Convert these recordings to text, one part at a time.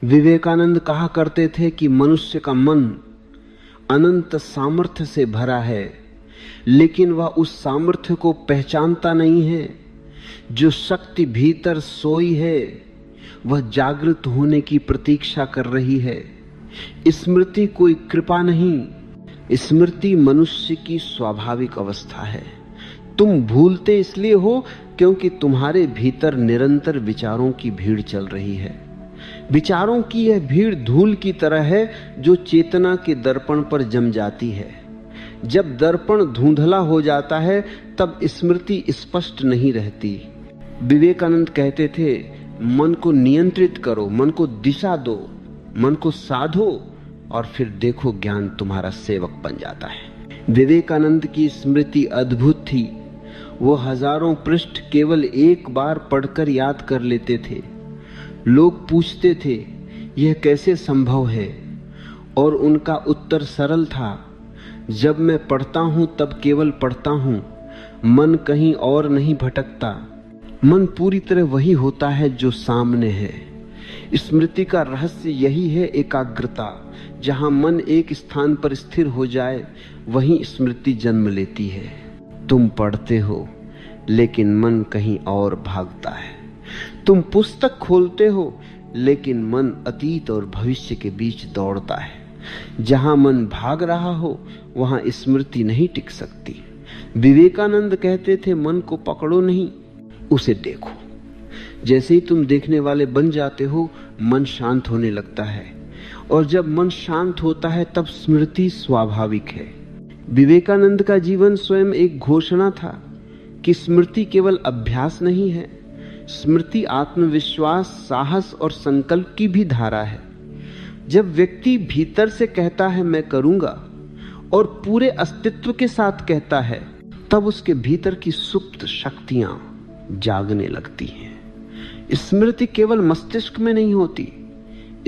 विवेकानंद कहा करते थे कि मनुष्य का मन अनंत सामर्थ्य से भरा है, लेकिन वह उस सामर्थ्य को पहचानता नहीं है। जो शक्ति भीतर सोई है वह जागृत होने की प्रतीक्षा कर रही है। स्मृति कोई कृपा नहीं, स्मृति मनुष्य की स्वाभाविक अवस्था है। तुम भूलते इसलिए हो क्योंकि तुम्हारे भीतर निरंतर विचारों की भीड़ चल रही है। विचारों की यह भीड़ धूल की तरह है जो चेतना के दर्पण पर जम जाती है। जब दर्पण धुंधला हो जाता है तब स्मृति स्पष्ट नहीं रहती। विवेकानंद कहते थे, मन को नियंत्रित करो, मन को दिशा दो, मन को साधो और फिर देखो ज्ञान तुम्हारा सेवक बन जाता है। विवेकानंद की स्मृति अद्भुत थी। वो हजारों पृष्ठ केवल एक बार पढ़कर याद कर लेते थे। लोग पूछते थे यह कैसे संभव है, और उनका उत्तर सरल था, जब मैं पढ़ता हूं तब केवल पढ़ता हूं, मन कहीं और नहीं भटकता। मन पूरी तरह वही होता है जो सामने है। स्मृति का रहस्य यही है, एकाग्रता। जहां मन एक स्थान पर स्थिर हो जाए वहीं स्मृति जन्म लेती है। तुम पढ़ते हो लेकिन मन कहीं और भागता है। तुम पुस्तक खोलते हो लेकिन मन अतीत और भविष्य के बीच दौड़ता है। जहां मन भाग रहा हो वहां स्मृति नहीं टिक सकती। विवेकानंद कहते थे, मन को पकड़ो नहीं, उसे देखो। जैसे ही तुम देखने वाले बन जाते हो मन शांत होने लगता है, और जब मन शांत होता है तब स्मृति स्वाभाविक है। विवेकानंद का जीवन स्वयं एक घोषणा था कि स्मृति केवल अभ्यास नहीं है, स्मृति आत्मविश्वास, साहस और संकल्प की भी धारा है। जब व्यक्ति भीतर से कहता है मैं करूंगा, और पूरे अस्तित्व के साथ कहता है, तब उसके भीतर की सुप्त शक्तियां जागने लगती हैं। स्मृति केवल मस्तिष्क में नहीं होती,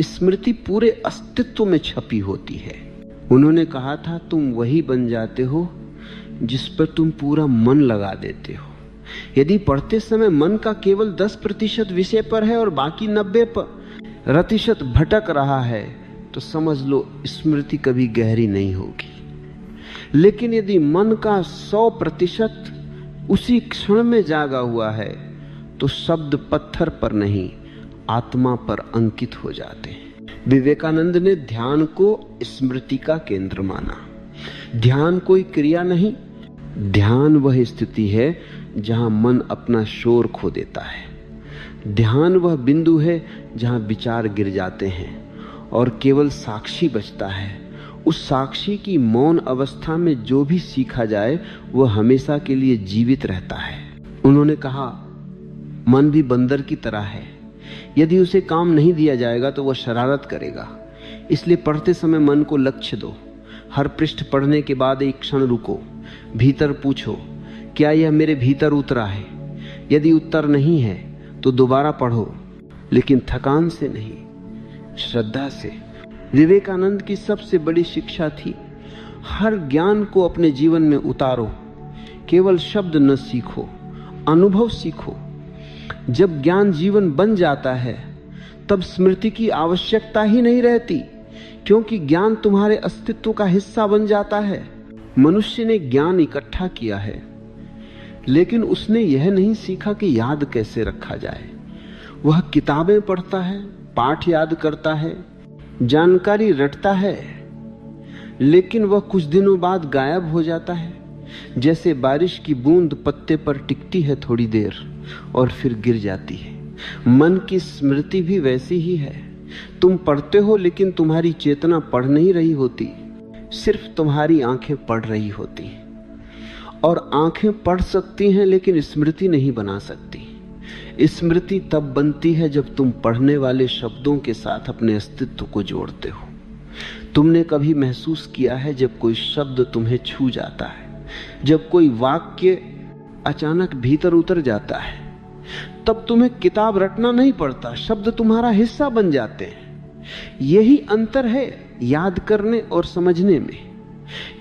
स्मृति पूरे अस्तित्व में छपी होती है। उन्होंने कहा था, तुम वही बन जाते हो जिस पर तुम पूरा मन लगा देते हो। यदि पढ़ते समय मन का केवल 10% विषय पर है और बाकी 90% भटक रहा है, तो समझ लो स्मृति कभी गहरी नहीं होगी। लेकिन यदि मन का 100% उसी क्षण में जागा हुआ है, तो शब्द पत्थर पर नहीं आत्मा पर अंकित हो जाते हैं। विवेकानंद ने ध्यान को स्मृति का केंद्र माना। ध्यान कोई क्रिया नहीं, ध्यान वह स्थिति है जहां मन अपना शोर खो देता है। ध्यान वह बिंदु है जहां विचार गिर जाते हैं और केवल साक्षी बचता है। उस साक्षी की मौन अवस्था में जो भी सीखा जाए वह हमेशा के लिए जीवित रहता है। उन्होंने कहा, मन भी बंदर की तरह है, यदि उसे काम नहीं दिया जाएगा तो वह शरारत करेगा। इसलिए पढ़ते समय मन को लक्ष्य दो। हर पृष्ठ पढ़ने के बाद एक क्षण रुको, भीतर पूछो, क्या यह मेरे भीतर उतरा है? यदि उत्तर नहीं है तो दोबारा पढ़ो, लेकिन थकान से नहीं, श्रद्धा से। विवेकानंद की सबसे बड़ी शिक्षा थी, हर ज्ञान को अपने जीवन में उतारो। केवल शब्द न सीखो, अनुभव सीखो। जब ज्ञान जीवन बन जाता है तब स्मृति की आवश्यकता ही नहीं रहती, क्योंकि ज्ञान तुम्हारे अस्तित्व का हिस्सा बन जाता है। मनुष्य ने ज्ञान इकट्ठा किया है, लेकिन उसने यह नहीं सीखा कि याद कैसे रखा जाए। वह किताबें पढ़ता है, पाठ याद करता है, जानकारी रटता है, लेकिन वह कुछ दिनों बाद गायब हो जाता है। जैसे बारिश की बूंद पत्ते पर टिकती है थोड़ी देर और फिर गिर जाती है। मन की स्मृति भी वैसी ही है। तुम पढ़ते हो लेकिन तुम्हारी चेतना पढ़ नहीं रही होती, सिर्फ तुम्हारी आंखें पढ़ रही होती। और आंखें पढ़ सकती हैं लेकिन स्मृति नहीं बना सकती। स्मृति तब बनती है जब तुम पढ़ने वाले शब्दों के साथ अपने अस्तित्व को जोड़ते हो। तुमने कभी महसूस किया है जब कोई शब्द तुम्हें छू जाता है, जब कोई वाक्य अचानक भीतर उतर जाता है, तब तुम्हें किताब रटना नहीं पड़ता, शब्द तुम्हारा हिस्सा बन जाते हैं। यही अंतर है याद करने और समझने में।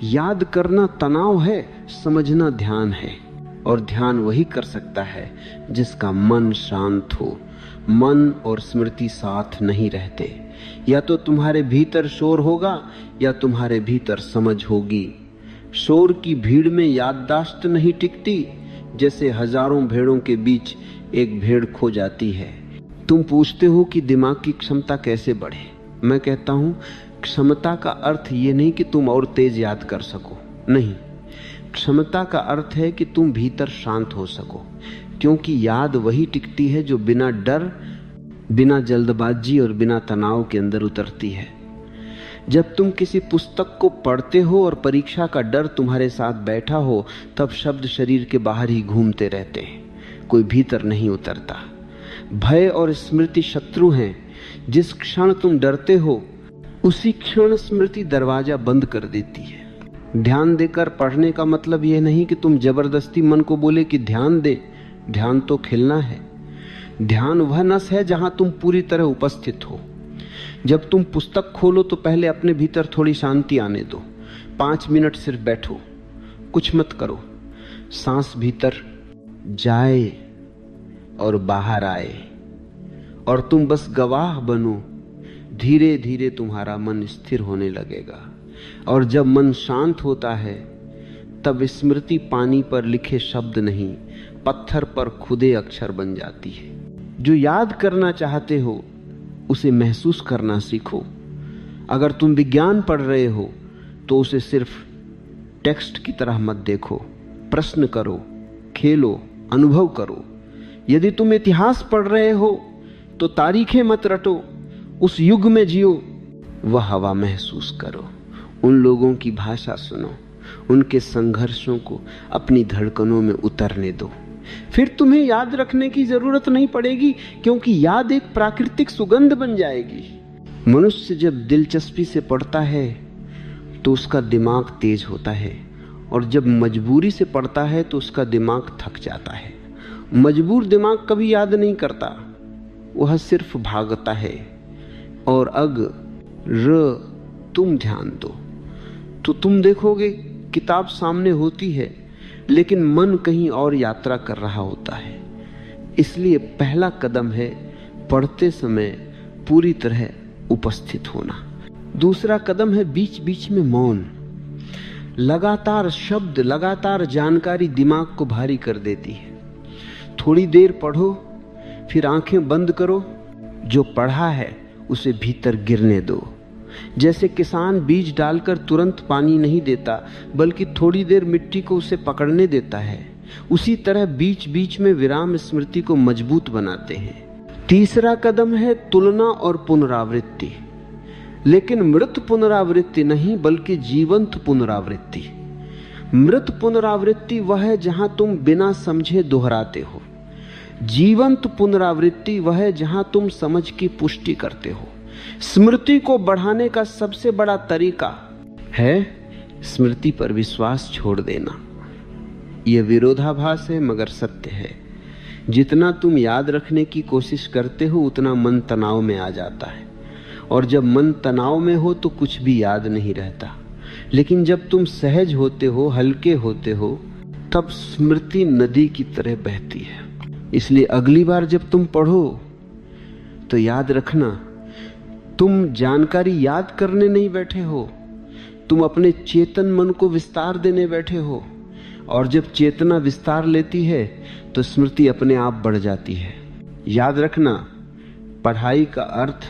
याद करना तनाव है, समझना ध्यान है। और ध्यान वही कर सकता है जिसका मन शांत हो, मन और स्मृति साथ नहीं रहते। या तो तुम्हारे भीतर शोर होगा या तुम्हारे भीतर समझ होगी। शोर की भीड़ में याददाश्त नहीं टिकती, जैसे हजारों भेड़ों के बीच एक भेड़ खो जाती है। तुम पूछते हो कि दिमाग की क्षमता कैसे बढ़े। मैं कहता हूं, क्षमता का अर्थ ये नहीं कि तुम और तेज याद कर सको, नहीं। क्षमता का अर्थ है कि तुम भीतर शांत हो सको, क्योंकि याद वही टिकती है जो बिना डर, बिना जल्दबाजी और बिना तनाव के अंदर उतरती है। जब तुम किसी पुस्तक को पढ़ते हो और परीक्षा का डर तुम्हारे साथ बैठा हो, तब शब्द शरीर के बाहर ही घूमते रहते हैं, कोई भीतर नहीं उतरता। भय और स्मृति शत्रु हैं। जिस क्षण तुम डरते हो उसी क्षण स्मृति दरवाजा बंद कर देती है। ध्यान देकर पढ़ने का मतलब यह नहीं कि तुम जबरदस्ती मन को बोले कि ध्यान दे। ध्यान तो खिलना है। ध्यान वह नस है जहां तुम पूरी तरह उपस्थित हो। जब तुम पुस्तक खोलो तो पहले अपने भीतर थोड़ी शांति आने दो। 5 मिनट सिर्फ बैठो, कुछ मत करो। सांस भीतर जाए और बाहर आए और तुम बस गवाह बनो। धीरे धीरे तुम्हारा मन स्थिर होने लगेगा, और जब मन शांत होता है तब स्मृति पानी पर लिखे शब्द नहीं, पत्थर पर खुदे अक्षर बन जाती है। जो याद करना चाहते हो उसे महसूस करना सीखो। अगर तुम विज्ञान पढ़ रहे हो तो उसे सिर्फ टेक्स्ट की तरह मत देखो। प्रश्न करो, खेलो, अनुभव करो। यदि तुम इतिहास पढ़ रहे हो तो तारीखें मत रटो, उस युग में जियो, वह हवा महसूस करो, उन लोगों की भाषा सुनो, उनके संघर्षों को अपनी धड़कनों में उतरने दो। फिर तुम्हें याद रखने की जरूरत नहीं पड़ेगी, क्योंकि याद एक प्राकृतिक सुगंध बन जाएगी। मनुष्य जब दिलचस्पी से पढ़ता है तो उसका दिमाग तेज होता है, और जब मजबूरी से पढ़ता है तो उसका दिमाग थक जाता है। मजबूर दिमाग कभी याद नहीं करता, वह सिर्फ भागता है। और तुम ध्यान दो तो तुम देखोगे किताब सामने होती है, लेकिन मन कहीं और यात्रा कर रहा होता है। इसलिए पहला कदम है पढ़ते समय पूरी तरह उपस्थित होना। दूसरा कदम है बीच बीच में मौन। लगातार शब्द, लगातार जानकारी दिमाग को भारी कर देती है। थोड़ी देर पढ़ो, फिर आंखें बंद करो, जो पढ़ा है उसे भीतर गिरने दो। जैसे किसान बीज डालकर तुरंत पानी नहीं देता, बल्कि थोड़ी देर मिट्टी को उसे पकड़ने देता है, उसी तरह बीच बीच में विराम स्मृति को मजबूत बनाते हैं। तीसरा कदम है तुलना और पुनरावृत्ति, लेकिन मृत पुनरावृत्ति नहीं, बल्कि जीवंत पुनरावृत्ति। मृत पुनरावृत्ति वह है जहां तुम बिना समझे दोहराते हो। जीवंत पुनरावृत्ति वह है जहां तुम समझ की पुष्टि करते हो। स्मृति को बढ़ाने का सबसे बड़ा तरीका है स्मृति पर विश्वास छोड़ देना। यह विरोधाभास है मगर सत्य है। जितना तुम याद रखने की कोशिश करते हो उतना मन तनाव में आ जाता है, और जब मन तनाव में हो तो कुछ भी याद नहीं रहता। लेकिन जब तुम सहज होते हो, हल्के होते हो, तब स्मृति नदी की तरह बहती है। इसलिए अगली बार जब तुम पढ़ो तो याद रखना, तुम जानकारी याद करने नहीं बैठे हो, तुम अपने चेतन मन को विस्तार देने बैठे हो। और जब चेतना विस्तार लेती है तो स्मृति अपने आप बढ़ जाती है। याद रखना, पढ़ाई का अर्थ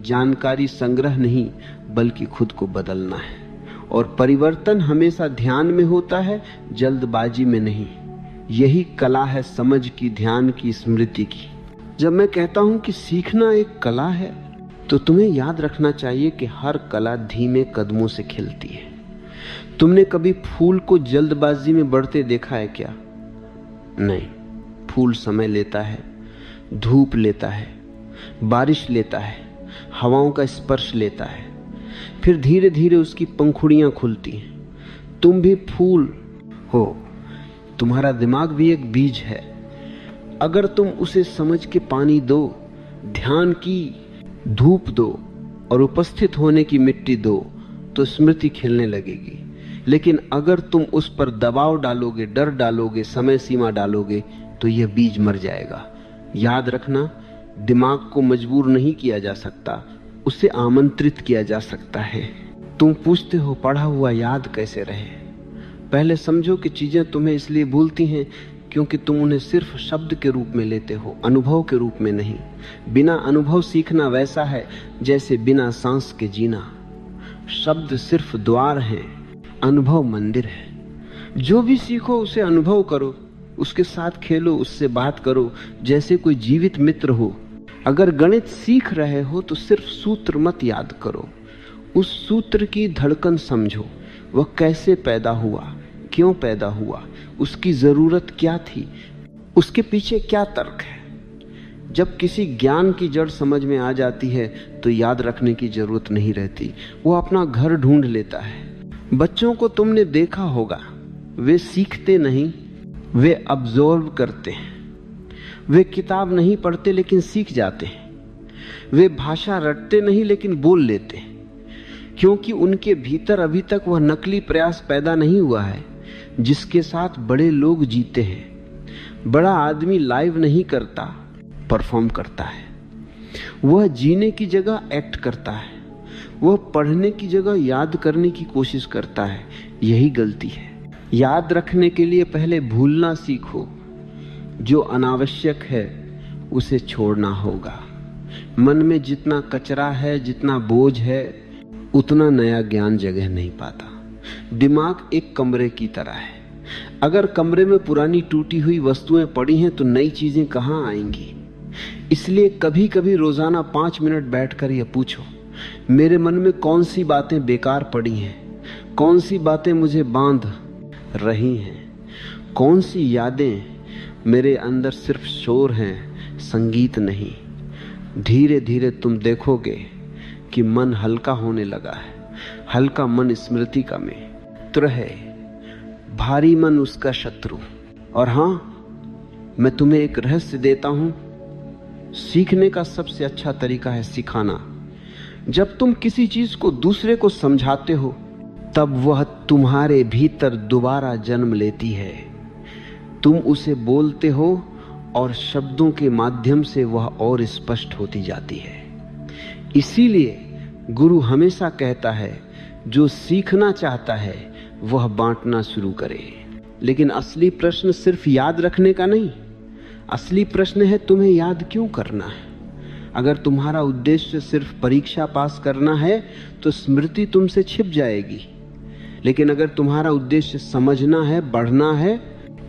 जानकारी संग्रह नहीं बल्कि खुद को बदलना है, और परिवर्तन हमेशा ध्यान में होता है, जल्दबाजी में नहीं। यही कला है समझ की, ध्यान की, स्मृति की। जब मैं कहता हूं कि सीखना एक कला है, तो तुम्हें याद रखना चाहिए कि हर कला धीमे कदमों से खिलती है। तुमने कभी फूल को जल्दबाजी में बढ़ते देखा है क्या? नहीं। फूल समय लेता है, धूप लेता है, बारिश लेता है, हवाओं का स्पर्श लेता है, फिर धीरे धीरे उसकी पंखुड़ियां खुलती हैं। तुम भी फूल हो, तुम्हारा दिमाग भी एक बीज है। अगर तुम उसे समझ के पानी दो, ध्यान की धूप दो और उपस्थित होने की मिट्टी दो, तो स्मृति खिलने लगेगी। लेकिन अगर तुम उस पर दबाव डालोगे, डर डालोगे, समय सीमा डालोगे, तो यह बीज मर जाएगा। याद रखना, दिमाग को मजबूर नहीं किया जा सकता, उसे आमंत्रित किया जा सकता है। तुम पूछते हो पढ़ा हुआ याद कैसे रहे? पहले समझो कि चीजें तुम्हें इसलिए भूलती हैं क्योंकि तुम उन्हें सिर्फ शब्द के रूप में लेते हो, अनुभव के रूप में नहीं। बिना अनुभव सीखना वैसा है जैसे बिना सांस के जीना। शब्द सिर्फ द्वार है, अनुभव मंदिर है। जो भी सीखो उसे अनुभव करो, उसके साथ खेलो, उससे बात करो जैसे कोई जीवित मित्र हो। अगर गणित सीख रहे हो तो सिर्फ सूत्र मत याद करो, उस सूत्र की धड़कन समझो। वह कैसे पैदा हुआ, क्यों पैदा हुआ, उसकी जरूरत क्या थी, उसके पीछे क्या तर्क है। जब किसी ज्ञान की जड़ समझ में आ जाती है तो याद रखने की जरूरत नहीं रहती, वो अपना घर ढूंढ लेता है। बच्चों को तुमने देखा होगा, वे सीखते नहीं, वे अब्जॉर्व करते हैं। वे किताब नहीं पढ़ते लेकिन सीख जाते हैं। वे भाषा रटते नहीं लेकिन बोल लेते हैं, क्योंकि उनके भीतर अभी तक वह नकली प्रयास पैदा नहीं हुआ है जिसके साथ बड़े लोग जीते हैं। बड़ा आदमी लाइव नहीं करता, परफॉर्म करता है। वह जीने की जगह एक्ट करता है, वह पढ़ने की जगह याद करने की कोशिश करता है। यही गलती है। याद रखने के लिए पहले भूलना सीखो। जो अनावश्यक है उसे छोड़ना होगा। मन में जितना कचरा है, जितना बोझ है, उतना नया ज्ञान जगह नहीं पाता। दिमाग एक कमरे की तरह है। अगर कमरे में पुरानी टूटी हुई वस्तुएं पड़ी हैं तो नई चीजें कहां आएंगी। इसलिए कभी कभी रोजाना 5 मिनट बैठकर यह पूछो, मेरे मन में कौन सी बातें बेकार पड़ी हैं, कौन सी बातें मुझे बांध रही हैं, कौन सी यादें मेरे अंदर सिर्फ शोर हैं, संगीत नहीं। धीरे धीरे तुम देखोगे कि मन हल्का होने लगा है। हल्का मन स्मृति का मित्र है, भारी मन उसका शत्रु। और हां, मैं तुम्हें एक रहस्य देता हूं, सीखने का सबसे अच्छा तरीका है सिखाना। जब तुम किसी चीज को दूसरे को समझाते हो तब वह तुम्हारे भीतर दोबारा जन्म लेती है। तुम उसे बोलते हो और शब्दों के माध्यम से वह और स्पष्ट होती जाती है। इसीलिए गुरु हमेशा कहता है, जो सीखना चाहता है वह बांटना शुरू करे। लेकिन असली प्रश्न सिर्फ याद रखने का नहीं, असली प्रश्न है तुम्हें याद क्यों करना है। अगर तुम्हारा उद्देश्य सिर्फ परीक्षा पास करना है तो स्मृति तुमसे छिप जाएगी। लेकिन अगर तुम्हारा उद्देश्य समझना है, बढ़ना है,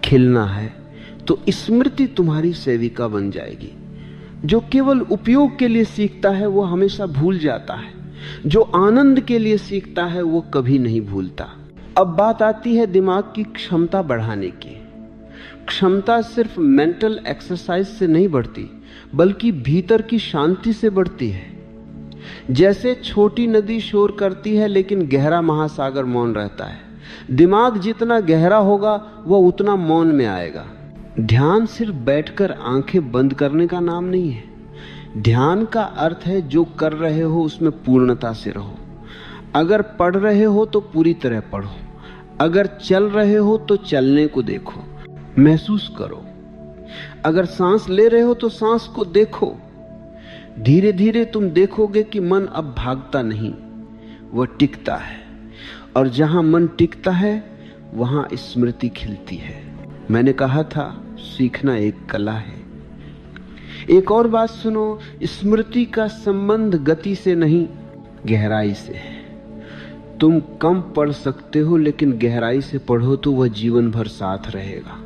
खिलना है, तो स्मृति तुम्हारी सेविका बन जाएगी। जो केवल उपयोग के लिए सीखता है वो हमेशा भूल जाता है, जो आनंद के लिए सीखता है वो कभी नहीं भूलता। अब बात आती है दिमाग की क्षमता बढ़ाने की। क्षमता सिर्फ मेंटल एक्सरसाइज से नहीं बढ़ती, बल्कि भीतर की शांति से बढ़ती है। जैसे छोटी नदी शोर करती है लेकिन गहरा महासागर मौन रहता है। दिमाग जितना गहरा होगा वह उतना मौन में आएगा। ध्यान सिर्फ बैठकर आंखें बंद करने का नाम नहीं है। ध्यान का अर्थ है जो कर रहे हो उसमें पूर्णता से रहो। अगर पढ़ रहे हो तो पूरी तरह पढ़ो, अगर चल रहे हो तो चलने को देखो, महसूस करो। अगर सांस ले रहे हो तो सांस को देखो। धीरे धीरे तुम देखोगे कि मन अब भागता नहीं, वह टिकता है। और जहां मन टिकता है वहां स्मृति खिलती है। मैंने कहा था सीखना एक कला है। एक और बात सुनो, स्मृति का संबंध गति से नहीं, गहराई से है। तुम कम पढ़ सकते हो लेकिन गहराई से पढ़ो तो वह जीवन भर साथ रहेगा।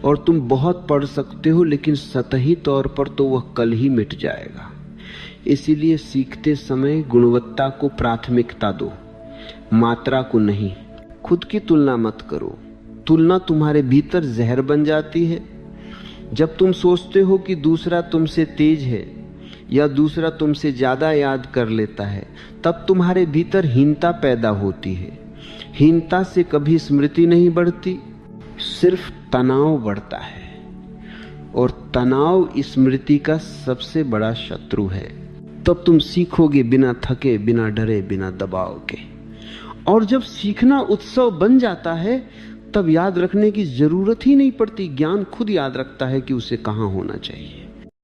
और तुम बहुत पढ़ सकते हो लेकिन सतही तौर पर तो वह कल ही मिट जाएगा। इसीलिए सीखते समय गुणवत्ता को प्राथमिकता दो, मात्रा को नहीं। खुद की तुलना मत करो, तुलना तुम्हारे भीतर जहर बन जाती है। जब तुम सोचते हो कि दूसरा तुमसे तेज है या दूसरा तुमसे ज्यादा याद कर लेता है, तब तुम्हारे भीतर हीनता पैदा होती है। हीनता से कभी स्मृति नहीं बढ़ती, सिर्फ तनाव बढ़ता है। और तनाव स्मृति का सबसे बड़ा शत्रु है। तब तुम सीखोगे बिना थके, बिना डरे, बिना दबाव के। और जब सीखना उत्सव बन जाता है तब याद रखने की जरूरत ही नहीं पड़ती। ज्ञान खुद याद रखता है कि उसे कहां होना चाहिए।